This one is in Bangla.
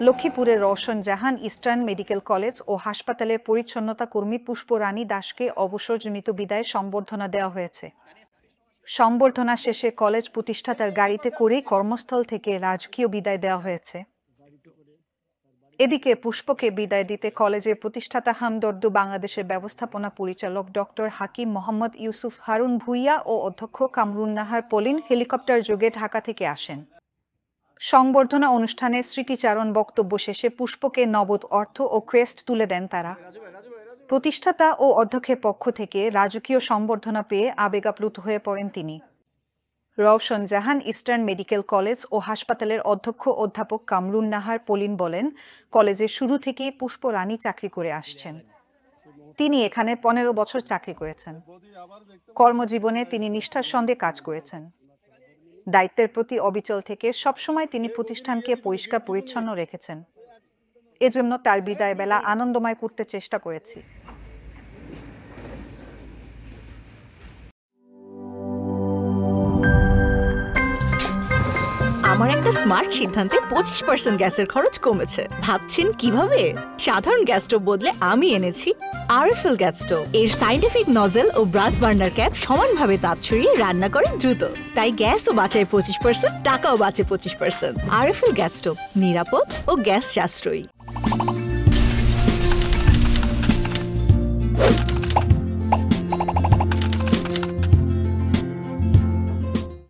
লক্ষ্মীপুরের রওশন জাহান ইস্টার্ন মেডিকেল কলেজ ও হাসপাতালের পরিচ্ছন্নতা কর্মী পুষ্পরানী দাসকে অবসরজনিত বিদায় সংবর্ধনা দেওয়া হয়েছে। সংবর্ধনা শেষে কলেজ প্রতিষ্ঠাতার গাড়িতে করেই কর্মস্থল থেকে রাজকীয় বিদায় দেওয়া হয়েছে। এদিকে পুষ্পকে বিদায় দিতে কলেজের প্রতিষ্ঠাতা হামদর্দ বাংলাদেশের ব্যবস্থাপনা পরিচালক ডক্টর হাকিম মোহাম্মদ ইউসুফ হারুন ভূঁইয়া ও অধ্যক্ষ কামরুন নাহার পলিন হেলিকপ্টার যোগে ঢাকা থেকে আসেন। সংবর্ধনা অনুষ্ঠানে স্মৃতিচারণ বক্তব্য শেষে পুষ্পকে নগদ অর্থ ও ক্রেস্ট তুলে দেন তারা। প্রতিষ্ঠাতা ও অধ্যক্ষের পক্ষ থেকে রাজকীয় সংবর্ধনা পেয়ে আবেগাপ্লুত হয়ে পড়েন তিনি। রওশন জাহান ইস্টার্ন মেডিকেল কলেজ ও হাসপাতালের অধ্যক্ষ অধ্যাপক কামরুন নাহার পলিন বলেন, কলেজের শুরু থেকেই পুষ্পরানী চাকরি করে আসছেন। তিনি এখানে 15 বছর চাকরি করেছেন। কর্মজীবনে তিনি নিষ্ঠার সঙ্গে কাজ করেছেন। দায়িত্বের প্রতি অবিচল থেকে সবসময় তিনি প্রতিষ্ঠানকে পরিষ্কার পরিচ্ছন্ন রেখেছেন। এজন্য তার বিদায় বেলা আনন্দময় করতে চেষ্টা করেছি। আমার একটা স্মার্ট সিদ্ধান্তে 25% গ্যাসের খরচ কমেছে। ভাবছেন কিভাবে? সাধারণ গ্যাস স্টোভ বদলে আমি এনেছি আরএফএল গ্যাস স্টোভ। এর সাইন্টিফিক নজল ও ব্রাস বার্নার ক্যাপ সমানভাবে তাপ ছড়িয়ে রান্না করে দ্রুত। তাই গ্যাসও বাঁচায় 25%, টাকাও বাঁচে 25%। আরএফএল গ্যাস স্টোভ নিরাপদ ও গ্যাস সাশ্রয়ী।